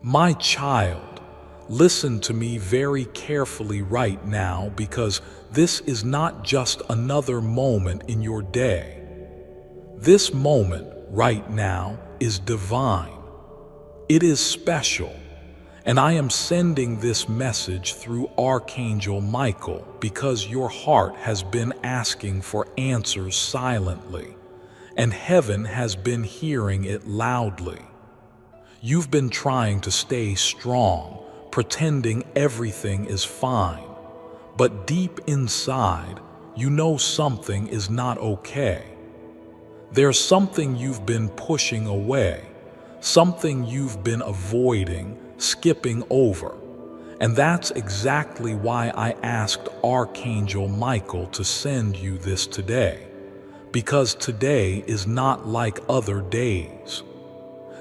My child, listen to me very carefully right now, because this is not just another moment in your day. This moment right now is divine. It is special. And I am sending this message through Archangel Michael because your heart has been asking for answers silently, and heaven has been hearing it loudly. You've been trying to stay strong, pretending everything is fine, but deep inside, you know something is not okay. There's something you've been pushing away, something you've been avoiding, skipping over. And that's exactly why I asked Archangel Michael to send you this today. Because today is not like other days.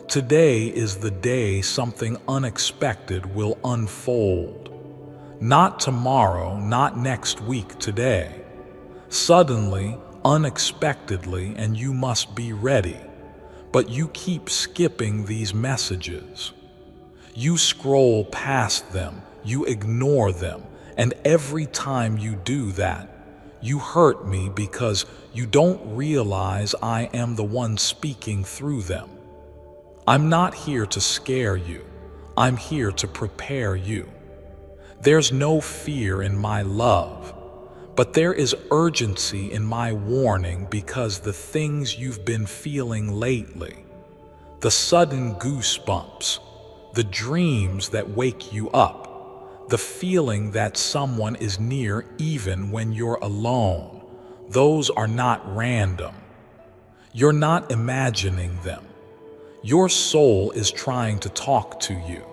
Today is the day something unexpected will unfold. Not tomorrow, not next week, today. Suddenly, unexpectedly, and you must be ready. But you keep skipping these messages. You scroll past them, you ignore them, and every time you do that, you hurt me because you don't realize I am the one speaking through them. I'm not here to scare you. I'm here to prepare you. There's no fear in my love, but there is urgency in my warning, because the things you've been feeling lately, the sudden goosebumps, the dreams that wake you up, the feeling that someone is near even when you're alone, those are not random. You're not imagining them. Your soul is trying to talk to you.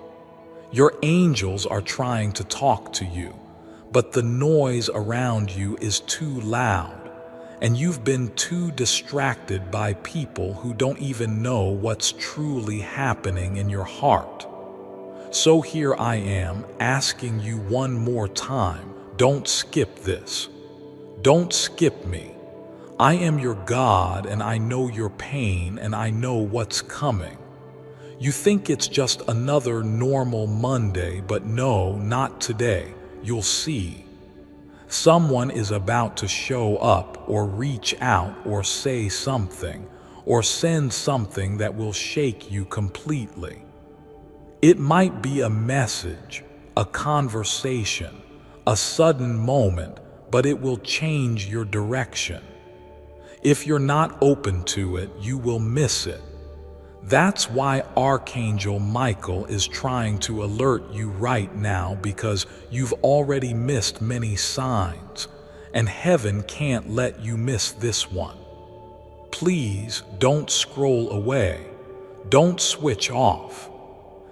Your angels are trying to talk to you, but the noise around you is too loud, and you've been too distracted by people who don't even know what's truly happening in your heart. So here I am asking you one more time, don't skip this. Don't skip me. I am your God, and I know your pain, and I know what's coming. You think it's just another normal Monday, but no, not today. You'll see. Someone is about to show up, or reach out, or say something, or send something that will shake you completely. It might be a message, a conversation, a sudden moment, but it will change your direction. If you're not open to it, you will miss it. That's why Archangel Michael is trying to alert you right now, because you've already missed many signs, and heaven can't let you miss this one. Please don't scroll away. Don't switch off.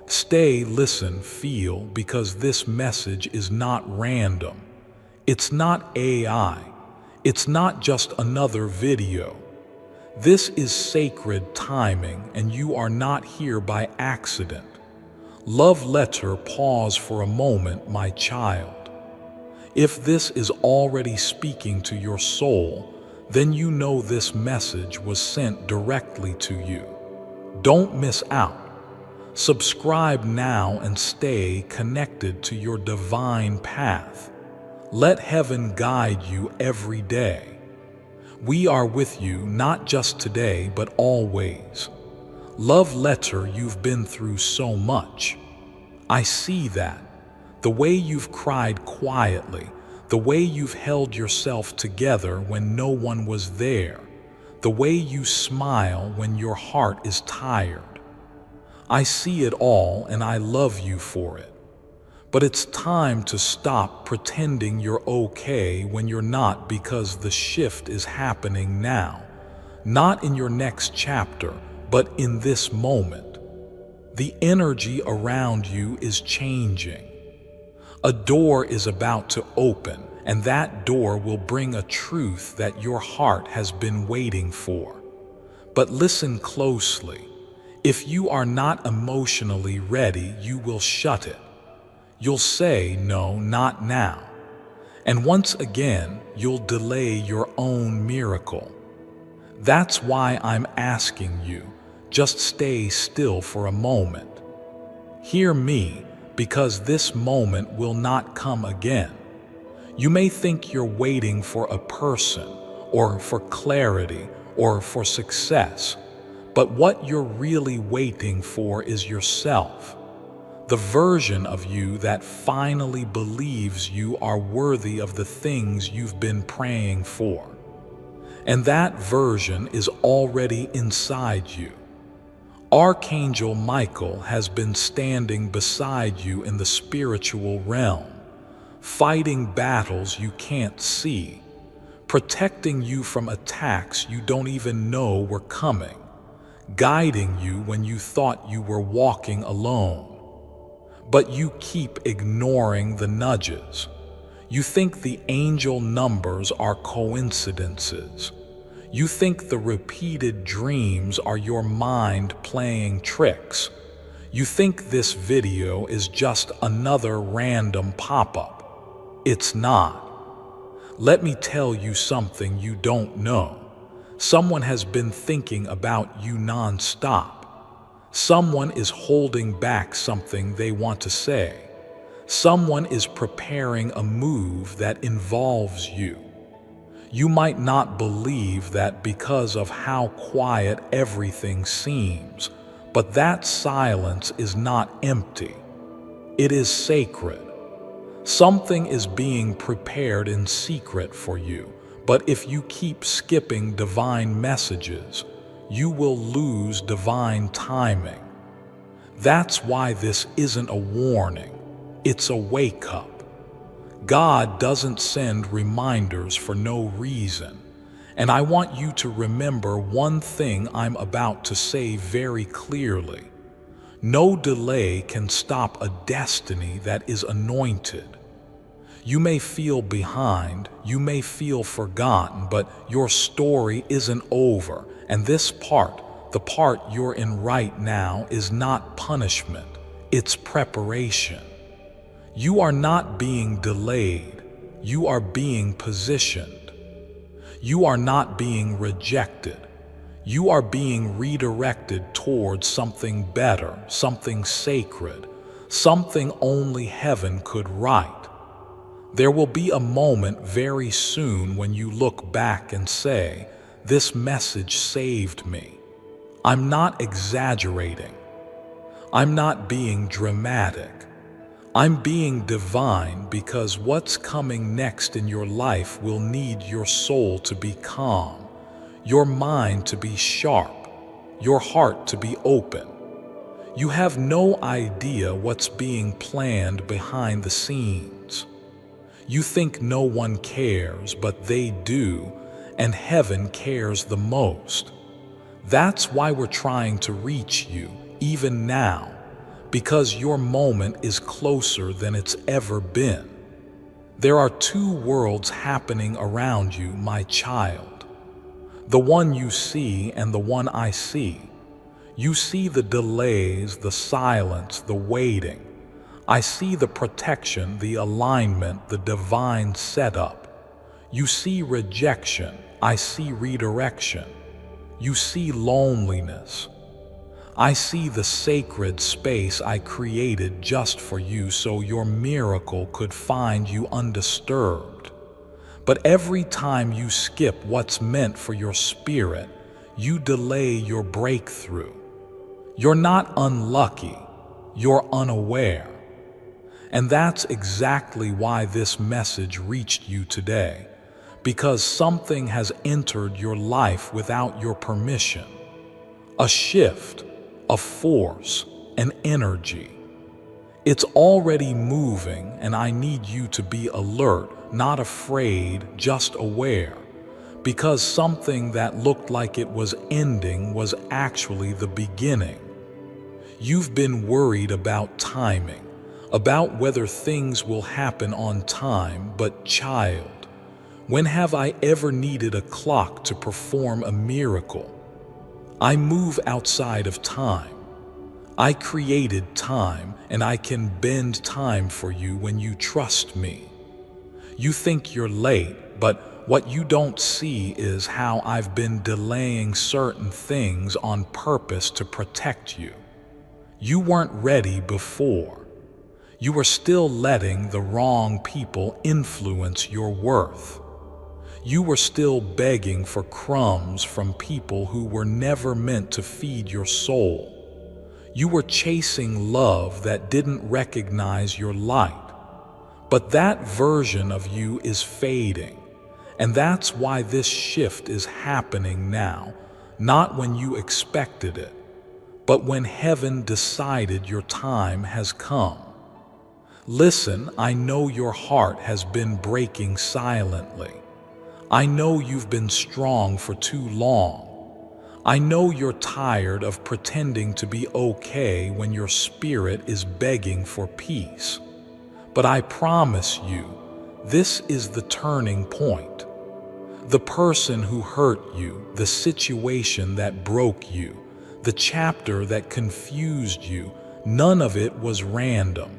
Stay, listen, feel, because this message is not random. It's not AI. It's not just another video. This is sacred timing, and you are not here by accident. Love letter, pause for a moment, my child. If this is already speaking to your soul, then you know this message was sent directly to you. Don't miss out. Subscribe now and stay connected to your divine path. Let heaven guide you every day. We are with you, not just today, but always. Love letter, you've been through so much. I see that. The way you've cried quietly, the way you've held yourself together when no one was there, the way you smile when your heart is tired. I see it all, and I love you for it. But it's time to stop pretending you're okay when you're not, because the shift is happening now. Not in your next chapter, but in this moment. The energy around you is changing. A door is about to open, and that door will bring a truth that your heart has been waiting for. But listen closely. If you are not emotionally ready, you will shut it. You'll say, no, not now. And once again, you'll delay your own miracle. That's why I'm asking you, just stay still for a moment. Hear me, because this moment will not come again. You may think you're waiting for a person, or for clarity, or for success, but what you're really waiting for is yourself. The version of you that finally believes you are worthy of the things you've been praying for. And that version is already inside you. Archangel Michael has been standing beside you in the spiritual realm, fighting battles you can't see, protecting you from attacks you don't even know were coming, guiding you when you thought you were walking alone. But you keep ignoring the nudges. You think the angel numbers are coincidences. You think the repeated dreams are your mind playing tricks. You think this video is just another random pop-up. It's not. Let me tell you something you don't know. Someone has been thinking about you non-stop. Someone is holding back something they want to say. Someone is preparing a move that involves you. You might not believe that because of how quiet everything seems, but that silence is not empty. It is sacred. Something is being prepared in secret for you, but if you keep skipping divine messages, you will lose divine timing. That's why this isn't a warning, it's a wake-up. God doesn't send reminders for no reason, and I want you to remember one thing I'm about to say very clearly. No delay can stop a destiny that is anointed. You may feel behind, you may feel forgotten, but your story isn't over, and this part, the part you're in right now, is not punishment, it's preparation. You are not being delayed, you are being positioned. You are not being rejected, you are being redirected towards something better, something sacred, something only heaven could write. There will be a moment very soon when you look back and say, "This message saved me." I'm not exaggerating. I'm not being dramatic. I'm being divine, because what's coming next in your life will need your soul to be calm, your mind to be sharp, your heart to be open. You have no idea what's being planned behind the scenes. You think no one cares, but they do, and heaven cares the most. That's why we're trying to reach you, even now, because your moment is closer than it's ever been. There are two worlds happening around you, my child. The one you see and the one I see. You see the delays, the silence, the waiting. I see the protection, the alignment, the divine setup. You see rejection, I see redirection. You see loneliness. I see the sacred space I created just for you so your miracle could find you undisturbed. But every time you skip what's meant for your spirit, you delay your breakthrough. You're not unlucky, you're unaware. And that's exactly why this message reached you today, because something has entered your life without your permission. A shift, a force, an energy. It's already moving, and I need you to be alert, not afraid, just aware, because something that looked like it was ending was actually the beginning. You've been worried about timing, about whether things will happen on time, but child, when have I ever needed a clock to perform a miracle? I move outside of time. I created time, and I can bend time for you when you trust me. You think you're late, but what you don't see is how I've been delaying certain things on purpose to protect you. You weren't ready before. You were still letting the wrong people influence your worth. You were still begging for crumbs from people who were never meant to feed your soul. You were chasing love that didn't recognize your light. But that version of you is fading, and that's why this shift is happening now, not when you expected it, but when heaven decided your time has come. Listen, I know your heart has been breaking silently. I know you've been strong for too long. I know you're tired of pretending to be okay when your spirit is begging for peace. But I promise you, this is the turning point. The person who hurt you, the situation that broke you, the chapter that confused you, none of it was random.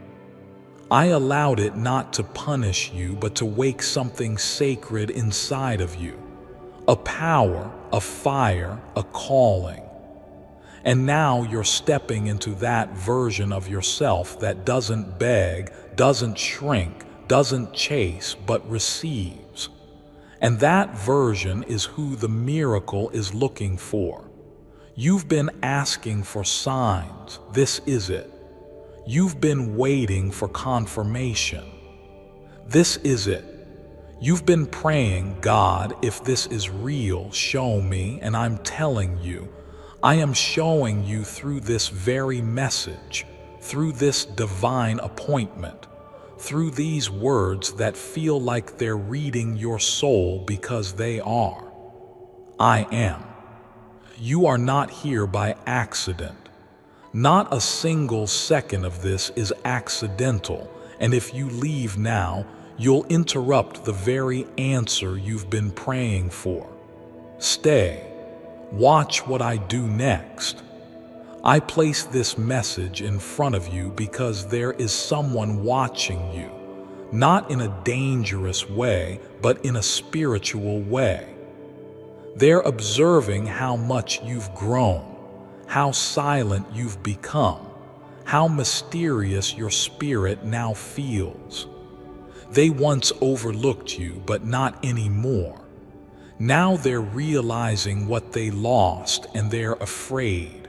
I allowed it not to punish you, but to wake something sacred inside of you. A power, a fire, a calling. And now you're stepping into that version of yourself that doesn't beg, doesn't shrink, doesn't chase, but receives. And that version is who the miracle is looking for. You've been asking for signs. This is it. You've been waiting for confirmation. This is it. You've been praying, God, if this is real, show me, and I'm telling you, I am showing you through this very message, through this divine appointment, through these words that feel like they're reading your soul because they are. I am. You are not here by accident. Not a single second of this is accidental, and if you leave now, you'll interrupt the very answer you've been praying for. Stay. Watch what I do next. I place this message in front of you because there is someone watching you, not in a dangerous way, but in a spiritual way. They're observing how much you've grown, how silent you've become, how mysterious your spirit now feels. They once overlooked you, but not anymore. Now they're realizing what they lost, and they're afraid.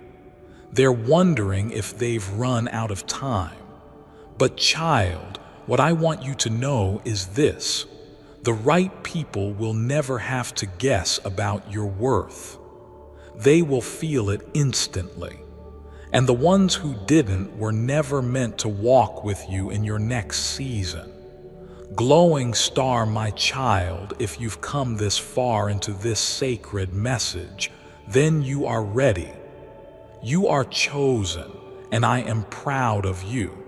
They're wondering if they've run out of time. But child, what I want you to know is this: the right people will never have to guess about your worth. They will feel it instantly. And the ones who didn't were never meant to walk with you in your next season. Glowing star, my child, if you've come this far into this sacred message, then you are ready. You are chosen, and I am proud of you.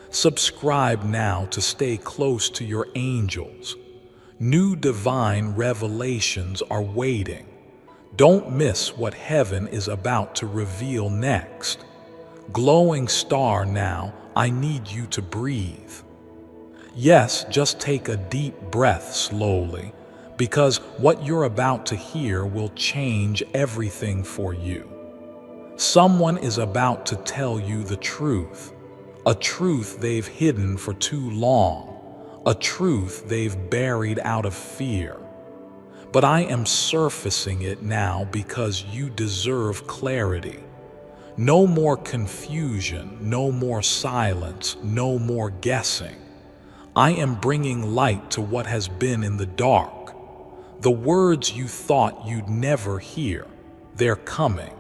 Subscribe now to stay close to your angels. New divine revelations are waiting. Don't miss what heaven is about to reveal next. Glowing star, now, I need you to breathe. Yes, just take a deep breath slowly, because what you're about to hear will change everything for you. Someone is about to tell you the truth, a truth they've hidden for too long, a truth they've buried out of fear. But I am surfacing it now because you deserve clarity. No more confusion, no more silence, no more guessing. I am bringing light to what has been in the dark. The words you thought you'd never hear, they're coming.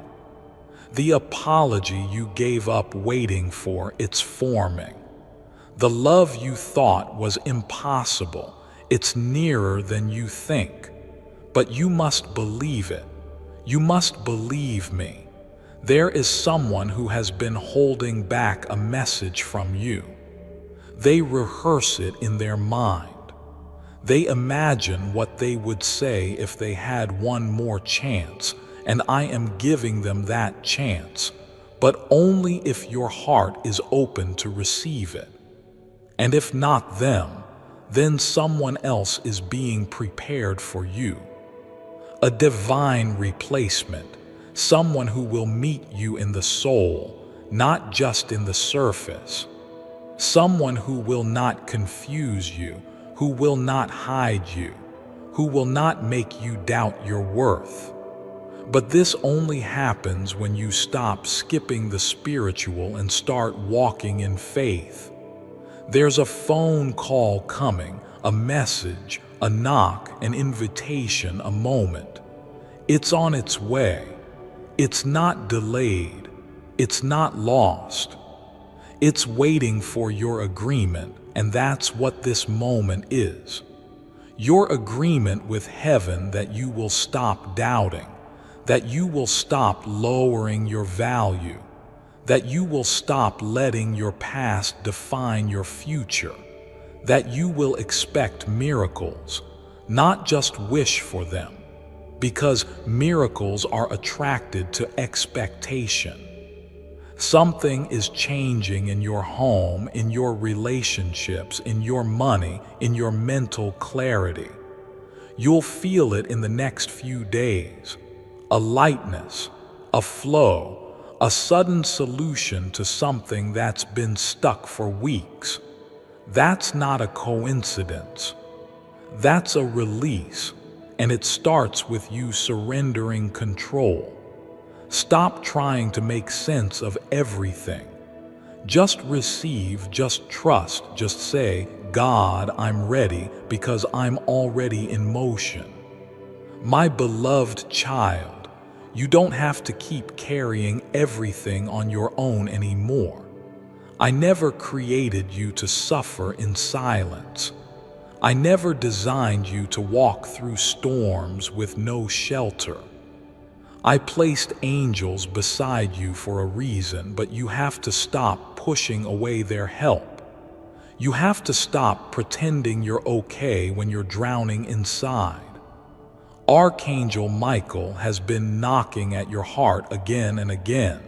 The apology you gave up waiting for, it's forming. The love you thought was impossible, it's nearer than you think. But you must believe it. You must believe me. There is someone who has been holding back a message from you. They rehearse it in their mind. They imagine what they would say if they had one more chance, and I am giving them that chance, but only if your heart is open to receive it. And if not them, then someone else is being prepared for you. A divine replacement, someone who will meet you in the soul, not just in the surface. Someone who will not confuse you, who will not hide you, who will not make you doubt your worth. But this only happens when you stop skipping the spiritual and start walking in faith. There's a phone call coming, a message, a knock, an invitation, a moment. It's on its way. It's not delayed. It's not lost. It's waiting for your agreement, and that's what this moment is. Your agreement with heaven that you will stop doubting, that you will stop lowering your value, that you will stop letting your past define your future, that you will expect miracles, not just wish for them, because miracles are attracted to expectation. Something is changing in your home, in your relationships, in your money, in your mental clarity. You'll feel it in the next few days. A lightness, a flow, a sudden solution to something that's been stuck for weeks. That's not a coincidence. That's a release, and it starts with you surrendering control. Stop trying to make sense of everything. Just receive, just trust, just say, God, I'm ready because I'm already in motion. My beloved child, you don't have to keep carrying everything on your own anymore. I never created you to suffer in silence. I never designed you to walk through storms with no shelter. I placed angels beside you for a reason, but you have to stop pushing away their help. You have to stop pretending you're okay when you're drowning inside. Archangel Michael has been knocking at your heart again and again,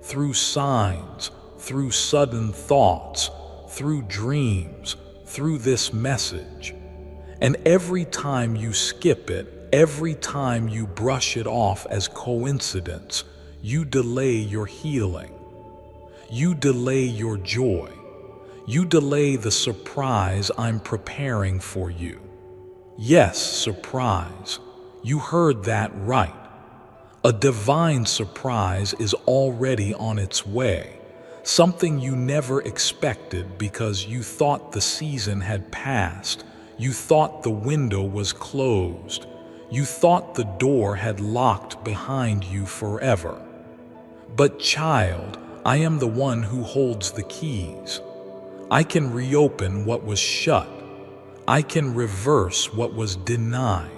through signs, through sudden thoughts, through dreams, through this message. And every time you skip it, every time you brush it off as coincidence, you delay your healing. You delay your joy. You delay the surprise I'm preparing for you. Yes, surprise. You heard that right. A divine surprise is already on its way. Something you never expected because you thought the season had passed. You thought the window was closed. You thought the door had locked behind you forever. But child, I am the one who holds the keys. I can reopen what was shut. I can reverse what was denied.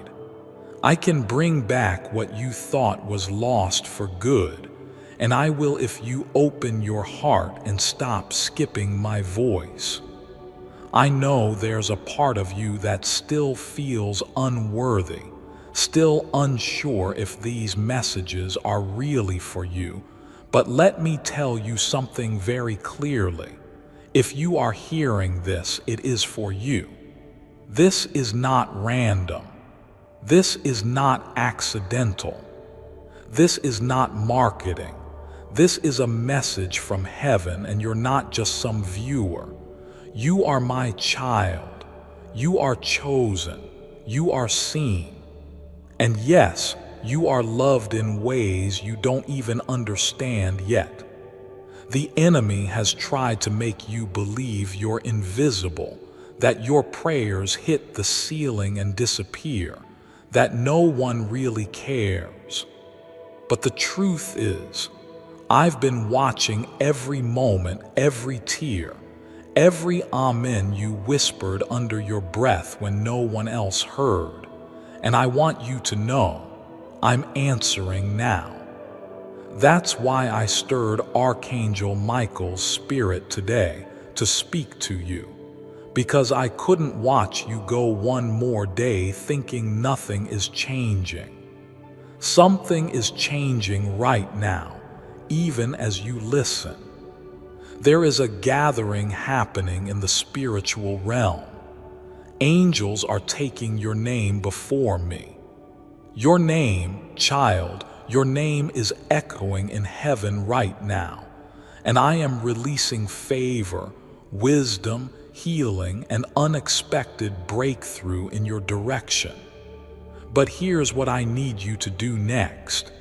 I can bring back what you thought was lost for good, and I will if you open your heart and stop skipping my voice. I know there's a part of you that still feels unworthy, still unsure if these messages are really for you, but let me tell you something very clearly. If you are hearing this, it is for you. This is not random. This is not accidental. This is not marketing. This is a message from heaven, and you're not just some viewer. You are my child. You are chosen. You are seen. And yes, you are loved in ways you don't even understand yet. The enemy has tried to make you believe you're invisible, that your prayers hit the ceiling and disappear, that no one really cares. But the truth is, I've been watching every moment, every tear, every amen you whispered under your breath when no one else heard. And I want you to know, I'm answering now. That's why I stirred Archangel Michael's spirit today to speak to you, because I couldn't watch you go one more day thinking nothing is changing. Something is changing right now, even as you listen. There is a gathering happening in the spiritual realm. Angels are taking your name before me. Your name, child, your name is echoing in heaven right now. and I am releasing favor, wisdom, healing, and unexpected breakthrough in your direction. But here's what I need you to do next.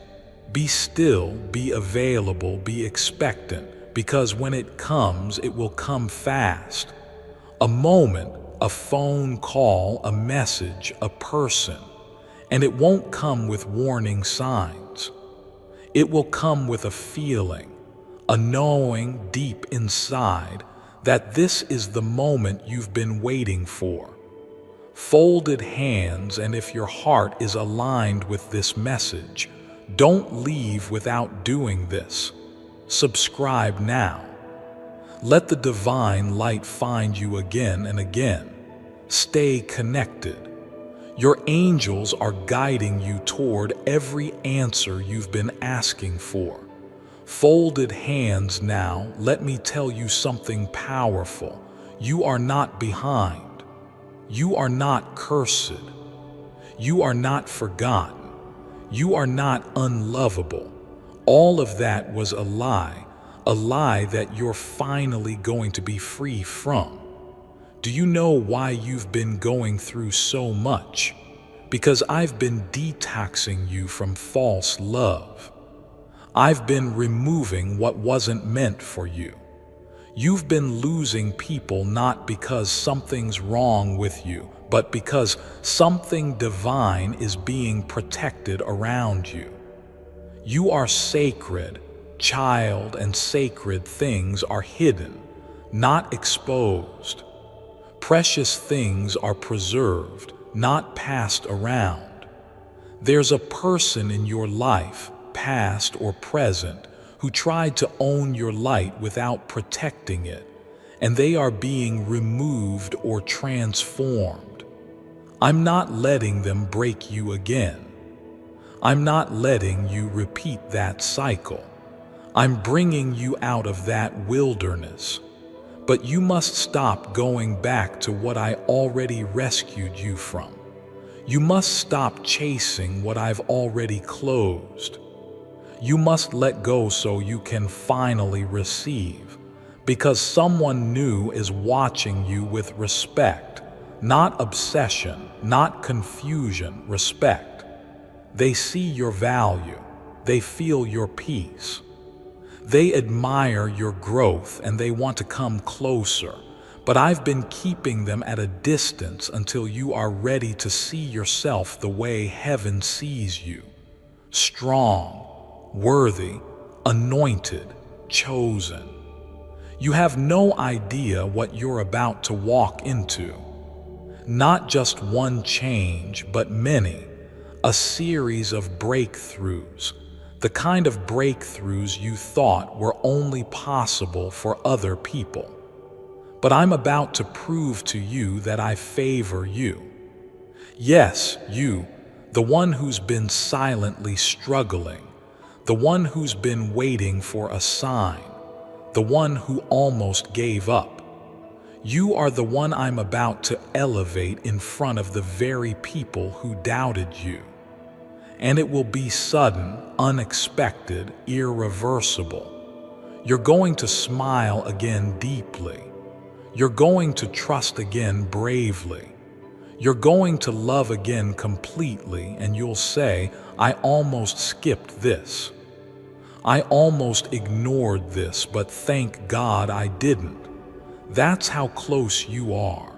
Be still, be available, be expectant, because when it comes, it will come fast. A moment, a phone call, a message, a person, and it won't come with warning signs. It will come with a feeling, a knowing deep inside that this is the moment you've been waiting for. Folded hands, and if your heart is aligned with this message, don't leave without doing this. Subscribe now. Let the divine light find you again and again. Stay connected. Your angels are guiding you toward every answer you've been asking for. Folded hands now, let me tell you something powerful. You are not behind. You are not cursed. You are not forgotten. You are not unlovable. All of that was a lie that you're finally going to be free from. Do you know why you've been going through so much? Because I've been detoxing you from false love. I've been removing what wasn't meant for you. You've been losing people not because something's wrong with you, but because something divine is being protected around you. You are sacred, child, and sacred things are hidden, not exposed. Precious things are preserved, not passed around. There's a person in your life, past or present, who tried to own your light without protecting it, and they are being removed or transformed. I'm not letting them break you again. I'm not letting you repeat that cycle. I'm bringing you out of that wilderness. But you must stop going back to what I already rescued you from. You must stop chasing what I've already closed. You must let go so you can finally receive, because someone new is watching you with respect, not obsession, not confusion, respect. They see your value. They feel your peace. They admire your growth and they want to come closer, but I've been keeping them at a distance until you are ready to see yourself the way heaven sees you. Strong, worthy, anointed, chosen. You have no idea what you're about to walk into. Not just one change, but many. A series of breakthroughs. The kind of breakthroughs you thought were only possible for other people. But I'm about to prove to you that I favor you. Yes, you, the one who's been silently struggling, the one who's been waiting for a sign, the one who almost gave up. You are the one I'm about to elevate in front of the very people who doubted you. And it will be sudden, unexpected, irreversible. You're going to smile again deeply. You're going to trust again bravely. You're going to love again completely, and you'll say, I almost skipped this. I almost ignored this, but thank God I didn't. That's how close you are.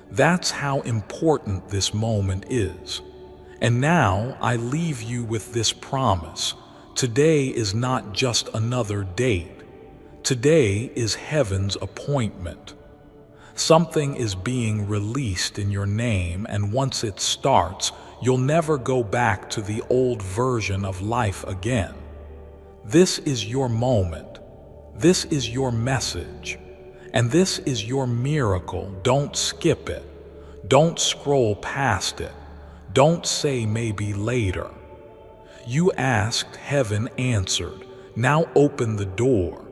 That's how important this moment is. And now I leave you with this promise. Today is not just another date. Today is heaven's appointment. Something is being released in your name, and once it starts, you'll never go back to the old version of life again. This is your moment. This is your message. And this is your miracle. Don't skip it. Don't scroll past it. Don't say maybe later. You asked, heaven answered. Now open the door.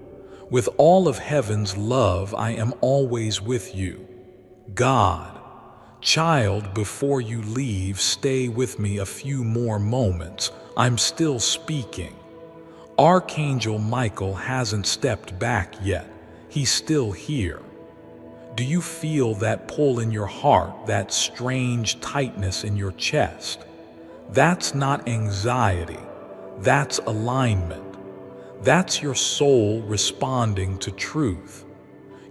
With all of heaven's love, I am always with you. God. Child, before you leave, stay with me a few more moments. I'm still speaking. Archangel Michael hasn't stepped back yet. He's still here. Do you feel that pull in your heart, that strange tightness in your chest? That's not anxiety. That's alignment. That's your soul responding to truth.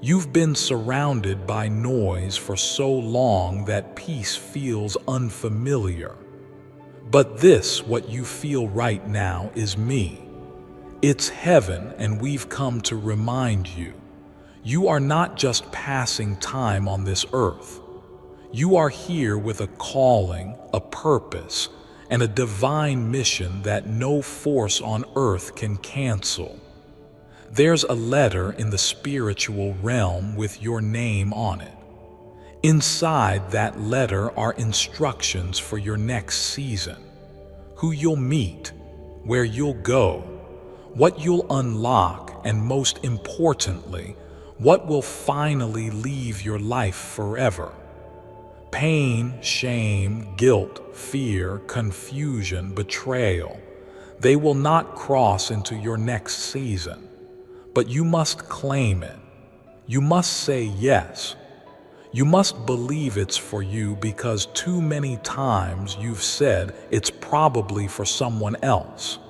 You've been surrounded by noise for so long that peace feels unfamiliar. But this, what you feel right now, is me. It's heaven, and we've come to remind you. You are not just passing time on this earth. You are here with a calling, a purpose, and a divine mission that no force on earth can cancel. There's a letter in the spiritual realm with your name on it. Inside that letter are instructions for your next season, who you'll meet, where you'll go, what you'll unlock, and most importantly, what will finally leave your life forever. Pain, shame, guilt, fear, confusion, betrayal, they will not cross into your next season. But you must claim it. You must say yes. You must believe it's for you, because too many times you've said it's probably for someone else.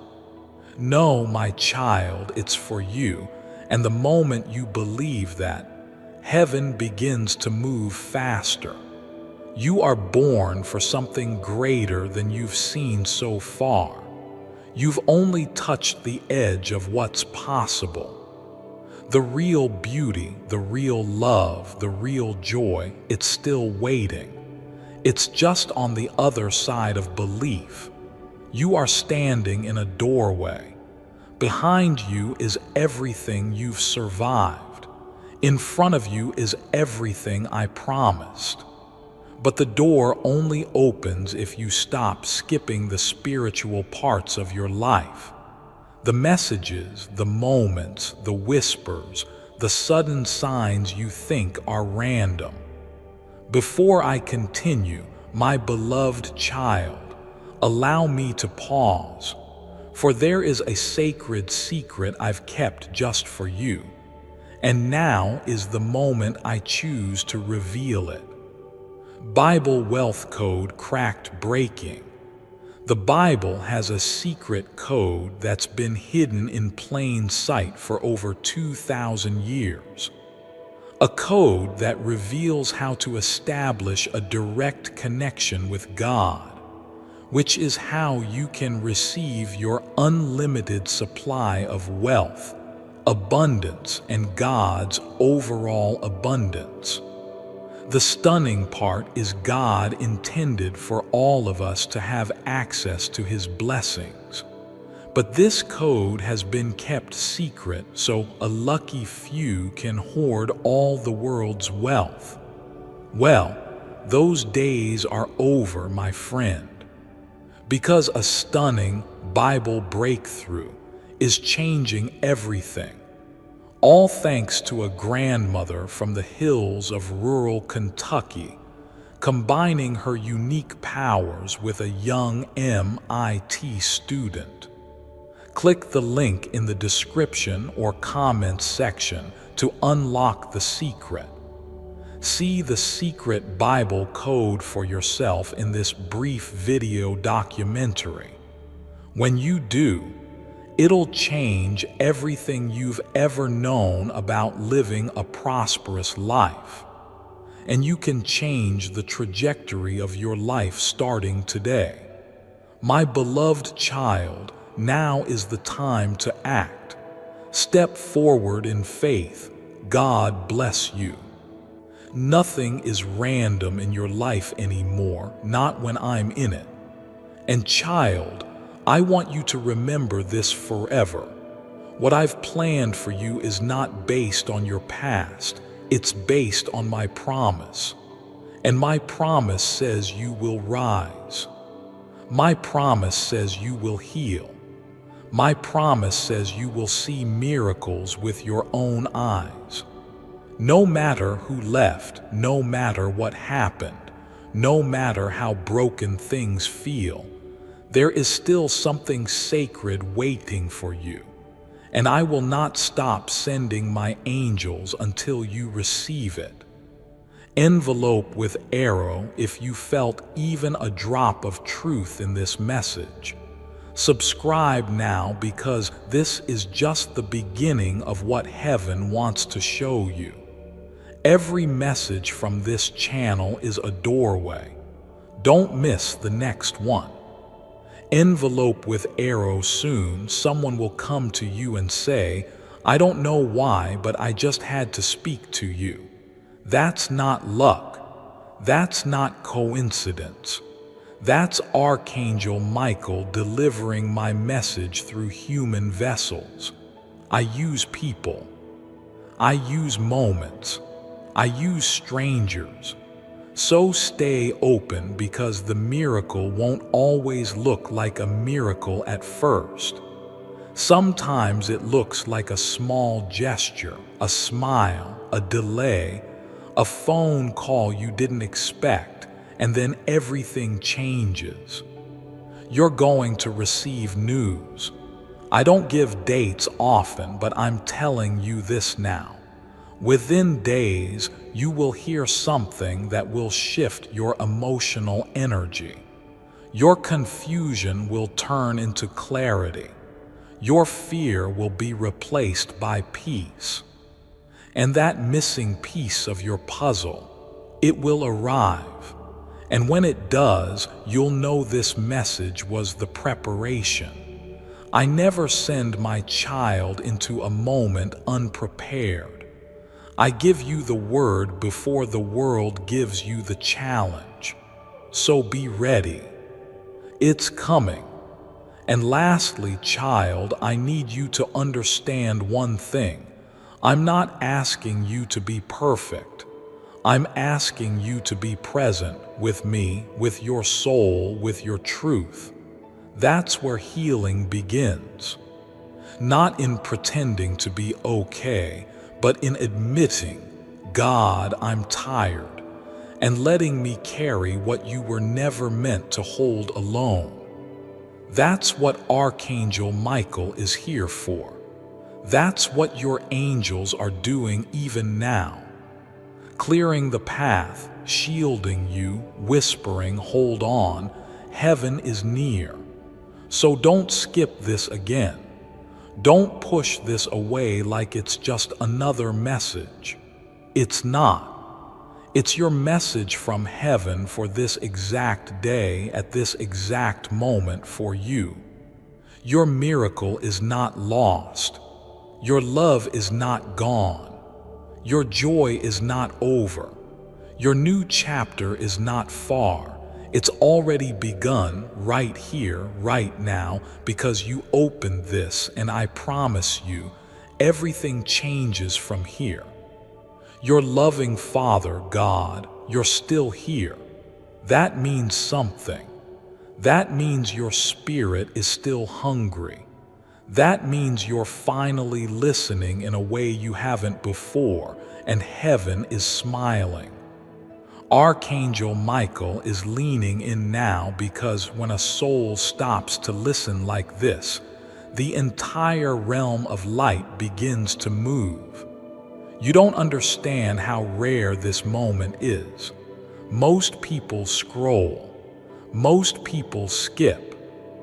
No, my child, it's for you. And the moment you believe that, heaven begins to move faster. You are born for something greater than you've seen so far. You've only touched the edge of what's possible. The real beauty, the real love, the real joy, it's still waiting. It's just on the other side of belief. You are standing in a doorway. Behind you is everything you've survived. In front of you is everything I promised. But the door only opens if you stop skipping the spiritual parts of your life. The messages, the moments, the whispers, the sudden signs you think are random. Before I continue, my beloved child, allow me to pause, for there is a sacred secret I've kept just for you, and now is the moment I choose to reveal it. Bible wealth code cracked breaking. The Bible has a secret code that's been hidden in plain sight for over 2,000 years. A code that reveals how to establish a direct connection with God, which is how you can receive your unlimited supply of wealth, abundance, and God's overall abundance. The stunning part is God intended for all of us to have access to His blessings. But this code has been kept secret so a lucky few can hoard all the world's wealth. Well, those days are over, my friend, because a stunning Bible breakthrough is changing everything. All thanks to a grandmother from the hills of rural Kentucky, combining her unique powers with a young MIT student. Click the link in the description or comments section to unlock the secret. See the secret Bible code for yourself in this brief video documentary. When you do, it'll change everything you've ever known about living a prosperous life. And you can change the trajectory of your life starting today. My beloved child, now is the time to act. Step forward in faith. God bless you. Nothing is random in your life anymore, not when I'm in it. And child, I want you to remember this forever. What I've planned for you is not based on your past. It's based on my promise. And my promise says you will rise. My promise says you will heal. My promise says you will see miracles with your own eyes. No matter who left, no matter what happened, no matter how broken things feel, there is still something sacred waiting for you. and I will not stop sending my angels until you receive it. Envelope with arrow if you felt even a drop of truth in this message. Subscribe now, because this is just the beginning of what heaven wants to show you. Every message from this channel is a doorway. Don't miss the next one. Envelope with arrow soon. Someone will come to you and say, "I don't know why, but I just had to speak to you." That's not luck. That's not coincidence. That's Archangel Michael delivering my message through human vessels. I use people. I use moments. I use strangers. So stay open, because the miracle won't always look like a miracle at first. Sometimes it looks like a small gesture, a smile, a delay, a phone call you didn't expect, and then everything changes. You're going to receive news. I don't give dates often, but I'm telling you this now. Within days, you will hear something that will shift your emotional energy. Your confusion will turn into clarity. Your fear will be replaced by peace. And that missing piece of your puzzle, it will arrive. And when it does, you'll know this message was the preparation. I never send my child into a moment unprepared. I give you the word before the world gives you the challenge. So be ready. It's coming. And lastly, child, I need you to understand one thing. I'm not asking you to be perfect. I'm asking you to be present with me, with your soul, with your truth. That's where healing begins. Not in pretending to be okay, but in admitting, "God, I'm tired," and letting me carry what you were never meant to hold alone. That's what Archangel Michael is here for. That's what your angels are doing even now. Clearing the path, shielding you, whispering, "Hold on, heaven is near." So don't skip this again. Don't push this away like it's just another message. It's not. It's your message from heaven for this exact day, at this exact moment for you. Your miracle is not lost. Your love is not gone. Your joy is not over. Your new chapter is not far. It's already begun right here, right now, because you opened this, and I promise you, everything changes from here. Your loving Father, God, you're still here. That means something. That means your spirit is still hungry. That means you're finally listening in a way you haven't before, and heaven is smiling. Archangel Michael is leaning in now, because when a soul stops to listen like this, the entire realm of light begins to move. You don't understand how rare this moment is. Most people scroll. Most people skip.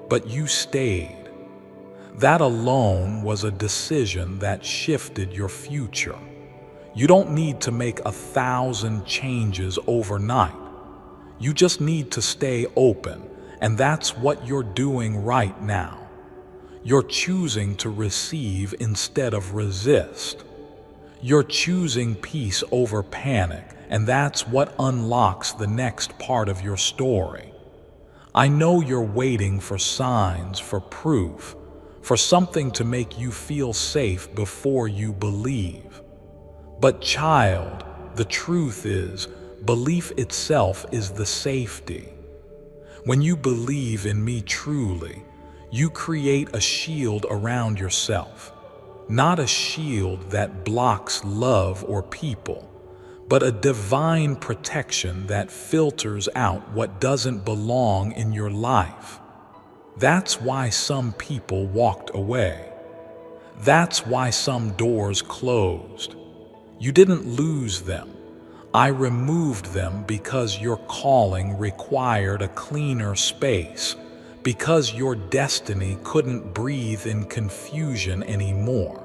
But you stayed. That alone was a decision that shifted your future. You don't need to make 1,000 changes overnight. You just need to stay open, and that's what you're doing right now. You're choosing to receive instead of resist. You're choosing peace over panic, and that's what unlocks the next part of your story. I know you're waiting for signs, for proof, for something to make you feel safe before you believe. But child, the truth is, belief itself is the safety. When you believe in me truly, you create a shield around yourself. Not a shield that blocks love or people, but a divine protection that filters out what doesn't belong in your life. That's why some people walked away. That's why some doors closed. You didn't lose them. I removed them because your calling required a cleaner space, because your destiny couldn't breathe in confusion anymore.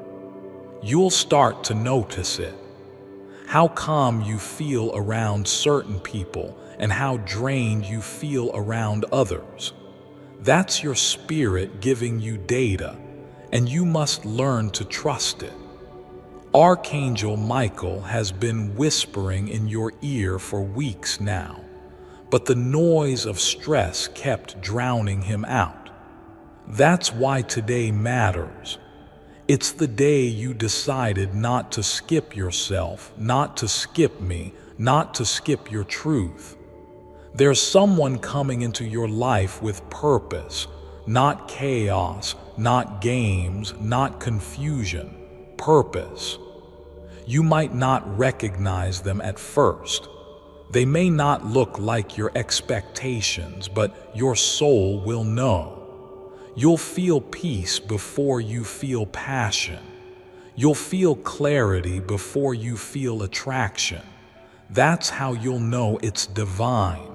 You'll start to notice it. How calm you feel around certain people and how drained you feel around others. That's your spirit giving you data, and you must learn to trust it. Archangel Michael has been whispering in your ear for weeks now, but the noise of stress kept drowning him out. That's why today matters. It's the day you decided not to skip yourself, not to skip me, not to skip your truth. There's someone coming into your life with purpose, not chaos, not games, not confusion. Purpose. You might not recognize them at first. They may not look like your expectations, but your soul will know. You'll feel peace before you feel passion. You'll feel clarity before you feel attraction. That's how you'll know it's divine.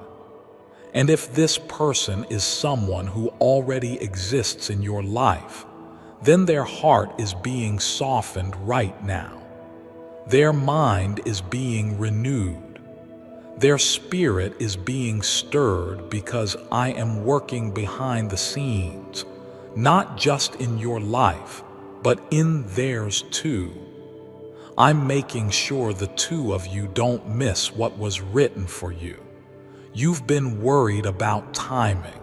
And if this person is someone who already exists in your life, then their heart is being softened right now. Their mind is being renewed. Their spirit is being stirred because I am working behind the scenes, not just in your life, but in theirs too. I'm making sure the two of you don't miss what was written for you. You've been worried about timing.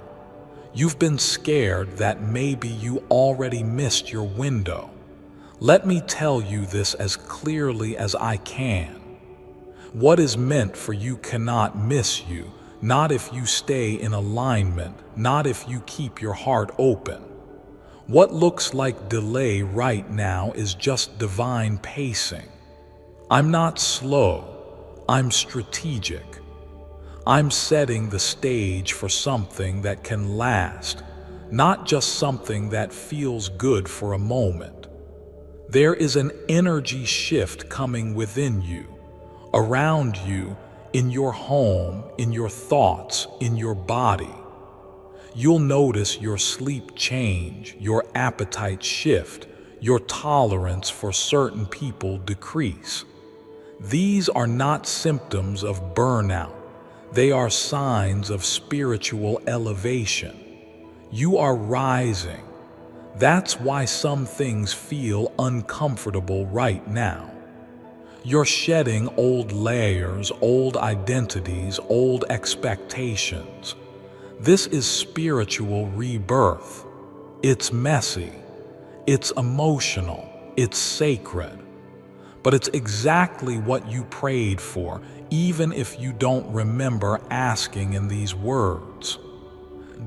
You've been scared that maybe you already missed your window. Let me tell you this as clearly as I can. What is meant for you cannot miss you, not if you stay in alignment, not if you keep your heart open. What looks like delay right now is just divine pacing. I'm not slow, I'm strategic. I'm setting the stage for something that can last, not just something that feels good for a moment. There is an energy shift coming within you, around you, in your home, in your thoughts, in your body. You'll notice your sleep change, your appetite shift, your tolerance for certain people decrease. These are not symptoms of burnout. They are signs of spiritual elevation. You are rising. That's why some things feel uncomfortable right now. You're shedding old layers, old identities, old expectations. This is spiritual rebirth. It's messy. It's emotional. It's sacred. But it's exactly what you prayed for, even if you don't remember asking in these words.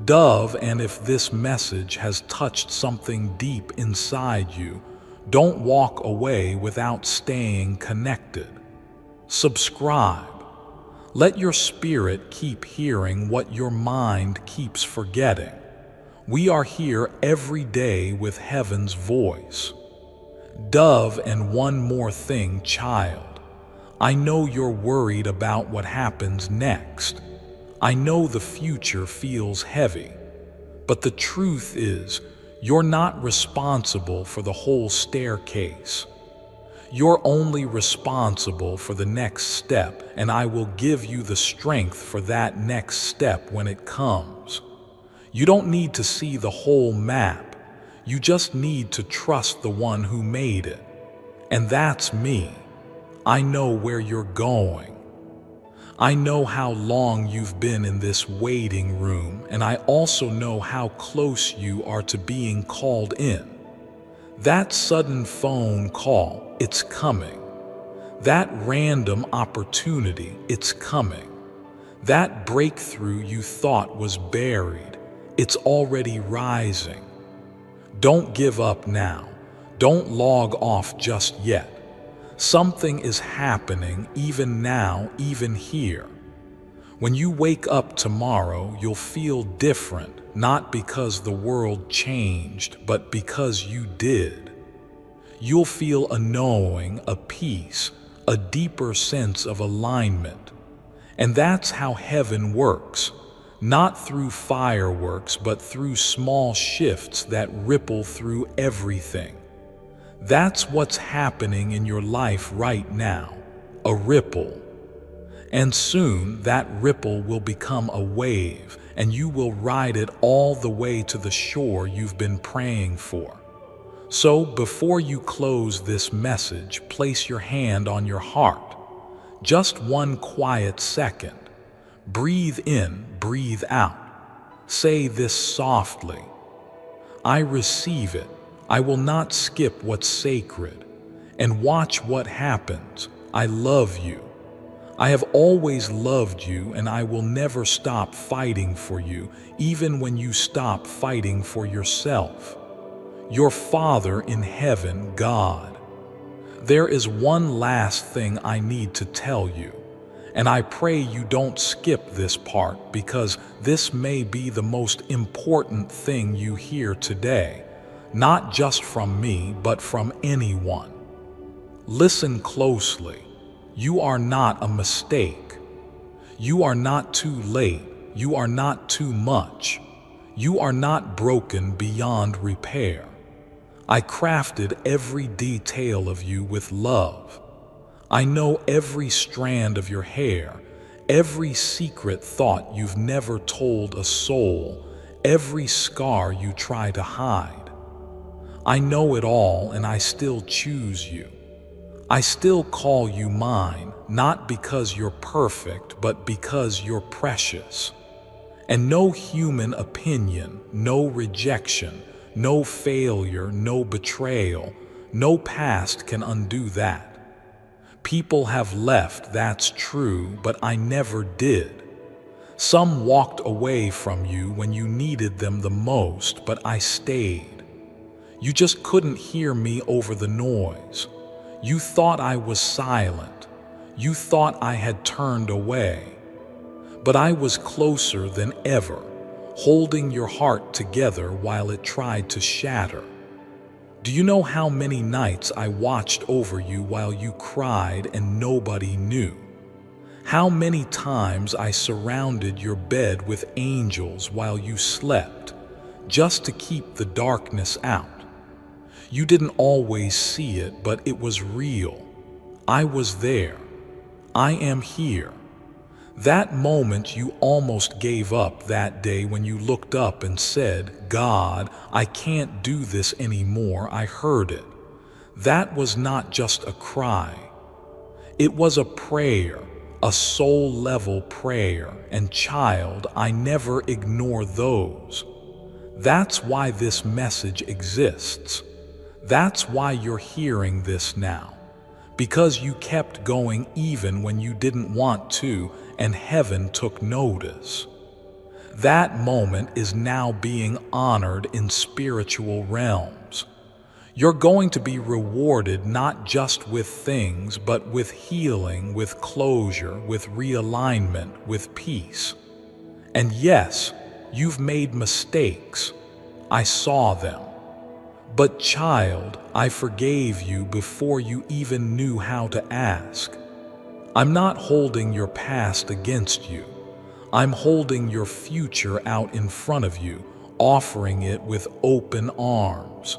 Dove, and if this message has touched something deep inside you, don't walk away without staying connected. Subscribe. Let your spirit keep hearing what your mind keeps forgetting. We are here every day with heaven's voice. Dove, and one more thing, child. I know you're worried about what happens next. I know the future feels heavy. But the truth is, you're not responsible for the whole staircase. You're only responsible for the next step, and I will give you the strength for that next step when it comes. You don't need to see the whole map. You just need to trust the one who made it. And that's me. I know where you're going. I know how long you've been in this waiting room, and I also know how close you are to being called in. That sudden phone call, it's coming. That random opportunity, it's coming. That breakthrough you thought was buried, it's already rising. Don't give up now. Don't log off just yet. Something is happening even now, even here. When you wake up tomorrow, you'll feel different, not because the world changed, but because you did. You'll feel a knowing, a peace, a deeper sense of alignment. And that's how heaven works, not through fireworks, but through small shifts that ripple through everything. That's what's happening in your life right now, a ripple. And soon that ripple will become a wave, and you will ride it all the way to the shore you've been praying for. So before you close this message, place your hand on your heart. Just one quiet second. Breathe in, breathe out. Say this softly. I receive it. I will not skip what's sacred. And watch what happens. I love you. I have always loved you, and I will never stop fighting for you, even when you stop fighting for yourself. Your Father in heaven, God. There is one last thing I need to tell you, and I pray you don't skip this part, because this may be the most important thing you hear today, not just from me, but from anyone. Listen closely. You are not a mistake. You are not too late. You are not too much. You are not broken beyond repair. I crafted every detail of you with love. I know every strand of your hair, every secret thought you've never told a soul, every scar you try to hide. I know it all, and I still choose you. I still call you mine, not because you're perfect, but because you're precious. And no human opinion, no rejection, no failure, no betrayal, no past can undo that. People have left, that's true, but I never did. Some walked away from you when you needed them the most, but I stayed. You just couldn't hear me over the noise. You thought I was silent. You thought I had turned away. But I was closer than ever, holding your heart together while it tried to shatter. Do you know how many nights I watched over you while you cried and nobody knew? How many times I surrounded your bed with angels while you slept, just to keep the darkness out? You didn't always see it, but it was real. I was there. I am here. That moment you almost gave up that day when you looked up and said, God, I can't do this anymore. I heard it. That was not just a cry. It was a prayer, a soul-level prayer. And child, I never ignore those. That's why this message exists. That's why you're hearing this now, because you kept going even when you didn't want to, and heaven took notice. That moment is now being honored in spiritual realms. You're going to be rewarded not just with things, but with healing, with closure, with realignment, with peace. And yes, you've made mistakes. I saw them. But child, I forgave you before you even knew how to ask. I'm not holding your past against you. I'm holding your future out in front of you, offering it with open arms.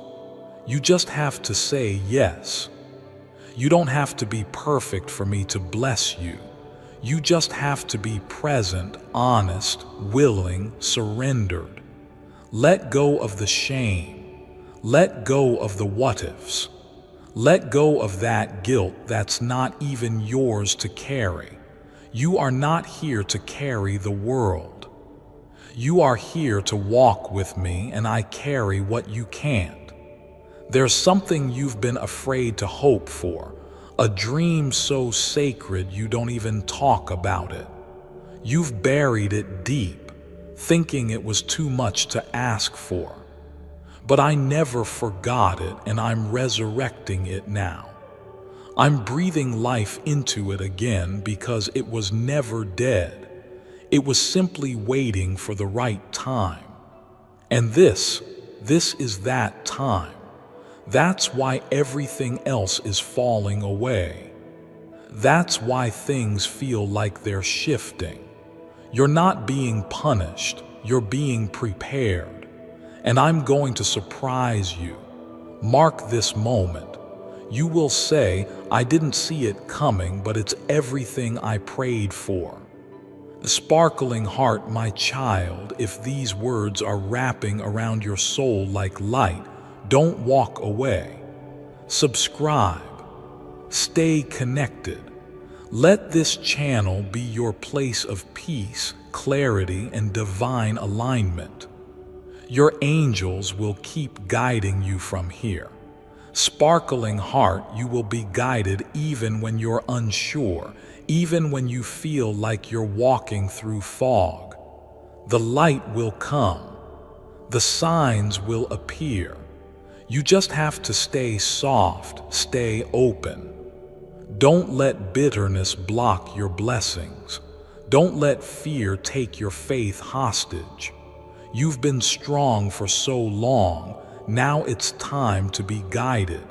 You just have to say yes. You don't have to be perfect for me to bless you. You just have to be present, honest, willing, surrendered. Let go of the shame. Let go of the what-ifs. Let go of that guilt that's not even yours to carry. You are not here to carry the world. You are here to walk with me, and I carry what you can't. There's something you've been afraid to hope for, a dream so sacred you don't even talk about it. You've buried it deep, thinking it was too much to ask for. But I never forgot it, and I'm resurrecting it now. I'm breathing life into it again because it was never dead. It was simply waiting for the right time. And this is that time. That's why everything else is falling away. That's why things feel like they're shifting. You're not being punished, you're being prepared. And I'm going to surprise you. Mark this moment. You will say, I didn't see it coming, but it's everything I prayed for. Sparkling heart, my child, if these words are wrapping around your soul like light, don't walk away. Subscribe. Stay connected. Let this channel be your place of peace, clarity, and divine alignment. Your angels will keep guiding you from here. Sparkling heart, you will be guided even when you're unsure, even when you feel like you're walking through fog. The light will come. The signs will appear. You just have to stay soft, stay open. Don't let bitterness block your blessings. Don't let fear take your faith hostage. You've been strong for so long, now it's time to be guided.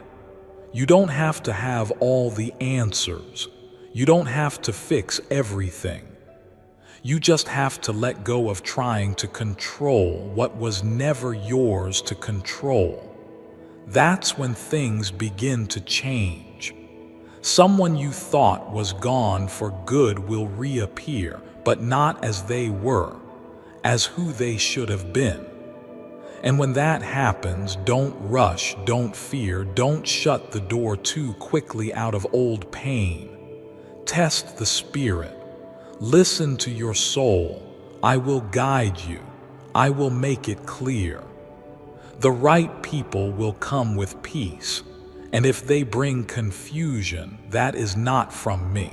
You don't have to have all the answers. You don't have to fix everything. You just have to let go of trying to control what was never yours to control. That's when things begin to change. Someone you thought was gone for good will reappear, but not as they were, as who they should have been. And when that happens, don't rush, don't fear, don't shut the door too quickly out of old pain. Test the spirit. Listen to your soul. I will guide you. I will make it clear. The right people will come with peace, and if they bring confusion, that is not from me.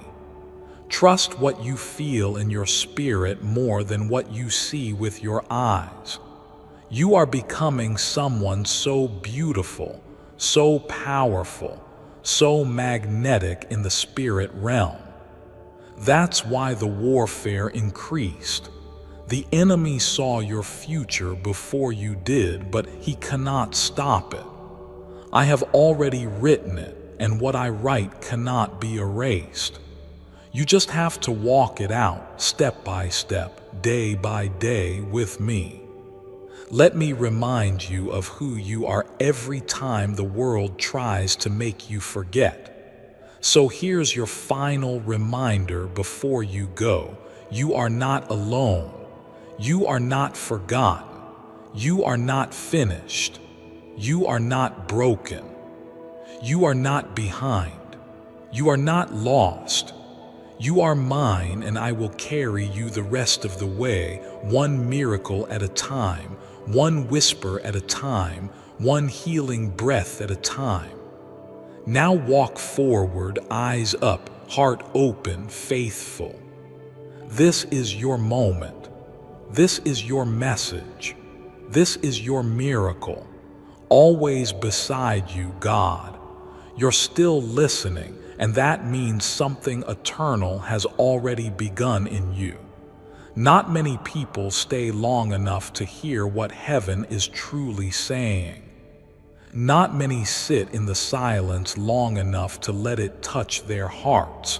Trust what you feel in your spirit more than what you see with your eyes. You are becoming someone so beautiful, so powerful, so magnetic in the spirit realm. That's why the warfare increased. The enemy saw your future before you did, but he cannot stop it. I have already written it, and what I write cannot be erased. You just have to walk it out, step by step, day by day with me. Let me remind you of who you are every time the world tries to make you forget. So here's your final reminder before you go. You are not alone. You are not forgotten. You are not finished. You are not broken. You are not behind. You are not lost. You are mine, and I will carry you the rest of the way, one miracle at a time, one whisper at a time, one healing breath at a time. Now walk forward, eyes up, heart open, faithful. This is your moment. This is your message. This is your miracle. Always beside you, God. You're still listening, and that means something eternal has already begun in you. Not many people stay long enough to hear what heaven is truly saying. Not many sit in the silence long enough to let it touch their hearts,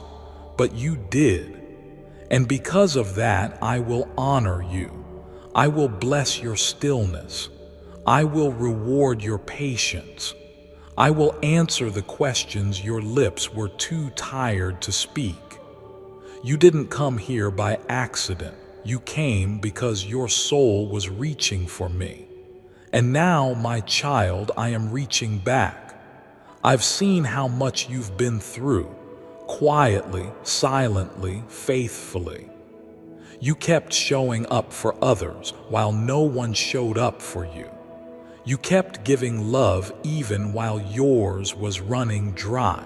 but you did. And because of that, I will honor you. I will bless your stillness. I will reward your patience. I will answer the questions your lips were too tired to speak. You didn't come here by accident. You came because your soul was reaching for me. And now, my child, I am reaching back. I've seen how much you've been through, quietly, silently, faithfully. You kept showing up for others while no one showed up for you. You kept giving love even while yours was running dry.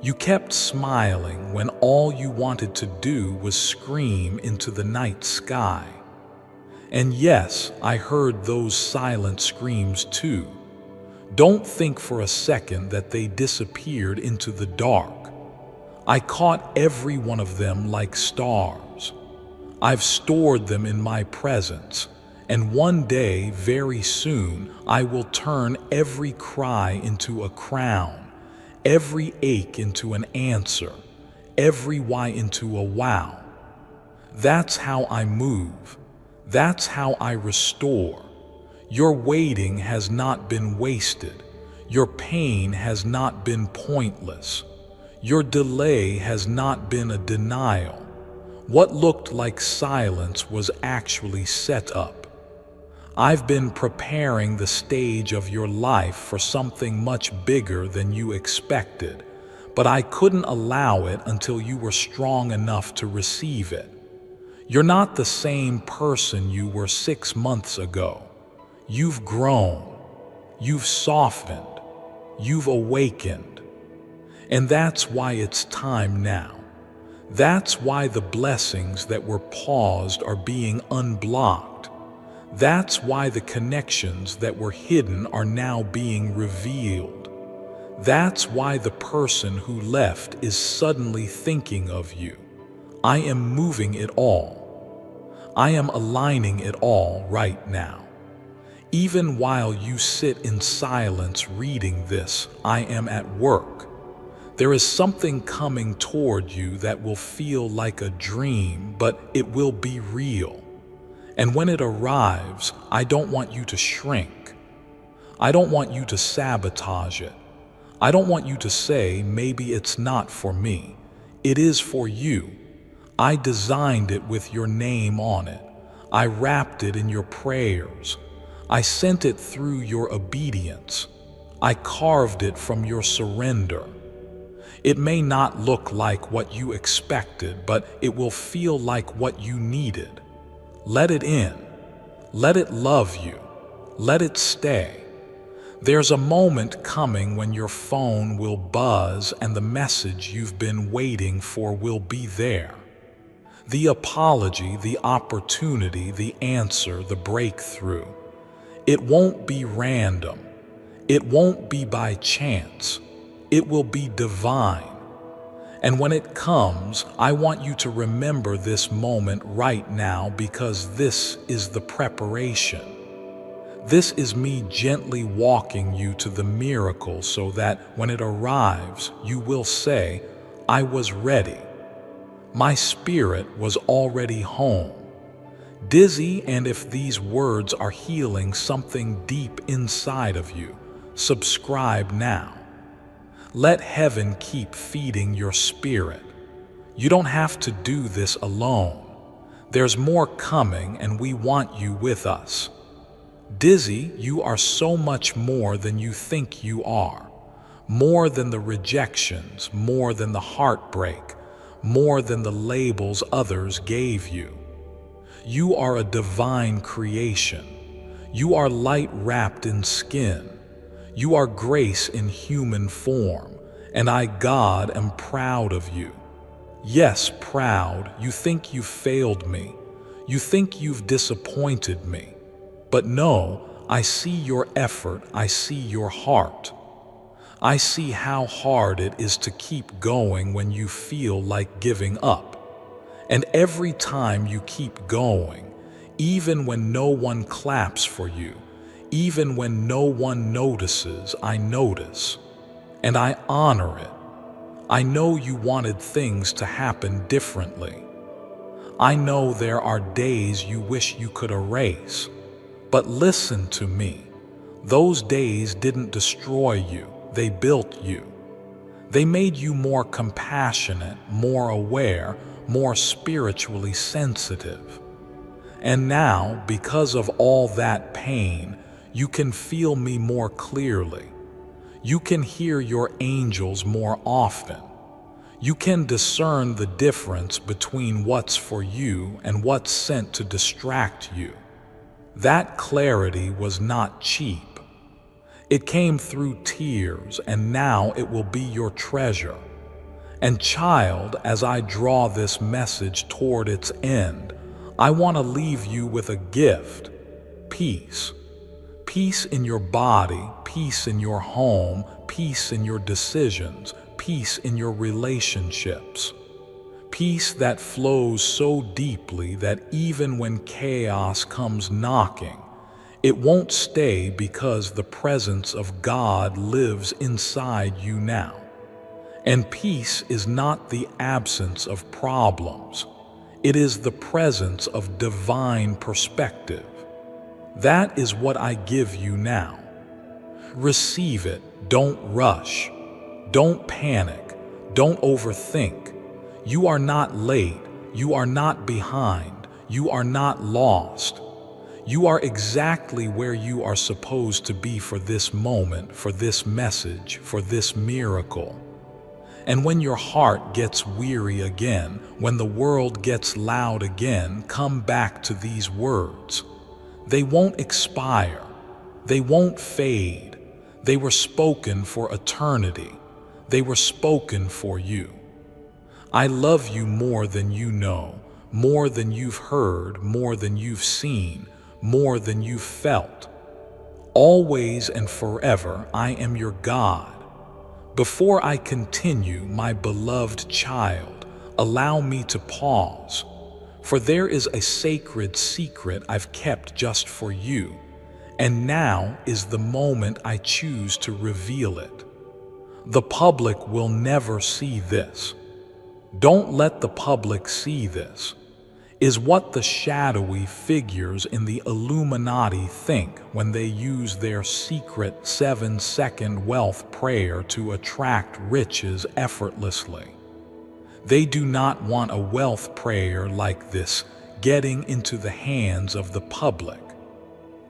You kept smiling when all you wanted to do was scream into the night sky. And yes, I heard those silent screams too. Don't think for a second that they disappeared into the dark. I caught every one of them like stars. I've stored them in my presence, And one day, very soon, I will turn every cry into a crown, every ache into an answer, every why into a wow. That's how I move. That's how I restore. Your waiting has not been wasted. Your pain has not been pointless. Your delay has not been a denial. What looked like silence was actually set up. I've been preparing the stage of your life for something much bigger than you expected, but I couldn't allow it until you were strong enough to receive it. You're not the same person you were 6 months ago. You've grown, you've softened, you've awakened. And that's why it's time now. That's why the blessings that were paused are being unblocked. That's why the connections that were hidden are now being revealed. That's why the person who left is suddenly thinking of you. I am moving it all. I am aligning it all right now. Even while you sit in silence reading this, I am at work. There is something coming toward you that will feel like a dream, but it will be real. And when it arrives, I don't want you to shrink. I don't want you to sabotage it. I don't want you to say, maybe it's not for me. It is for you. I designed it with your name on it. I wrapped it in your prayers. I sent it through your obedience. I carved it from your surrender. It may not look like what you expected, but it will feel like what you needed. Let it in. Let it love you. Let it stay. There's a moment coming when your phone will buzz and the message you've been waiting for will be there. The apology, the opportunity, the answer, the breakthrough. It won't be random. It won't be by chance. It will be divine. And when it comes, I want you to remember this moment right now, because this is the preparation. This is me gently walking you to the miracle so that when it arrives, you will say, I was ready. My spirit was already home. Dizzy, and if these words are healing something deep inside of you, subscribe now. Let heaven keep feeding your spirit. You don't have to do this alone. There's more coming, and we want you with us. Dizzy, you are so much more than you think you are. More than the rejections, more than the heartbreak, more than the labels others gave you. You are a divine creation. You are light wrapped in skin. You are grace in human form, and I, God, am proud of you. Yes, proud. You think you failed me. You think you've disappointed me. But no, I see your effort. I see your heart. I see how hard it is to keep going when you feel like giving up. And every time you keep going, even when no one claps for you, even when no one notices, I notice, and I honor it. I know you wanted things to happen differently. I know there are days you wish you could erase, but listen to me. Those days didn't destroy you, they built you. They made you more compassionate, more aware, more spiritually sensitive. And now, because of all that pain, you can feel me more clearly. You can hear your angels more often. You can discern the difference between what's for you and what's sent to distract you. That clarity was not cheap. It came through tears, and now it will be your treasure. And child, as I draw this message toward its end, I want to leave you with a gift: peace. Peace in your body, peace in your home, peace in your decisions, peace in your relationships. Peace that flows so deeply that even when chaos comes knocking, it won't stay because the presence of God lives inside you now. And peace is not the absence of problems. It is the presence of divine perspective. That is what I give you now. Receive it. Don't rush. Don't panic. Don't overthink. You are not late. You are not behind. You are not lost. You are exactly where you are supposed to be for this moment, for this message, for this miracle. And when your heart gets weary again, when the world gets loud again, come back to these words. They won't expire. They won't fade. They were spoken for eternity. They were spoken for you. I love you more than you know, more than you've heard, more than you've seen, more than you've felt. Always and forever, I am your God. Before I continue, my beloved child, allow me to pause, for there is a sacred secret I've kept just for you, and now is the moment I choose to reveal it. The public will never see this. Don't let the public see this. Is what the shadowy figures in the Illuminati think when they use their secret 7-second wealth prayer to attract riches effortlessly. They do not want a wealth prayer like this getting into the hands of the public.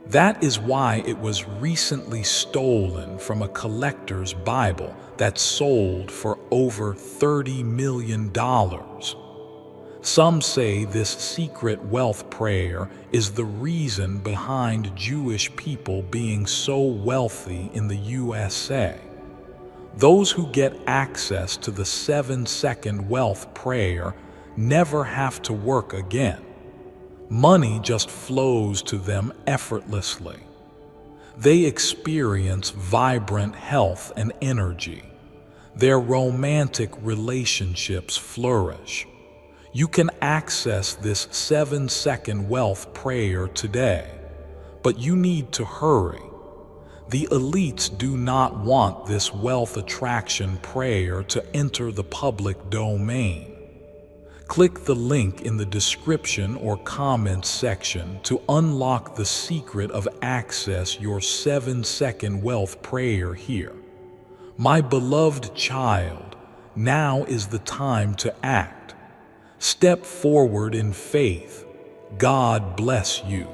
That is why it was recently stolen from a collector's Bible that sold for over $30 million. Some say this secret wealth prayer is the reason behind Jewish people being so wealthy in the USA. Those who get access to the 7-second wealth prayer never have to work again. Money just flows to them effortlessly. They experience vibrant health and energy. Their romantic relationships flourish. You can access this 7-second wealth prayer today, but you need to hurry. The elites do not want this wealth attraction prayer to enter the public domain. Click the link in the description or comments section to unlock the secret of access your 7-second wealth prayer here. My beloved child, now is the time to act. Step forward in faith. God bless you.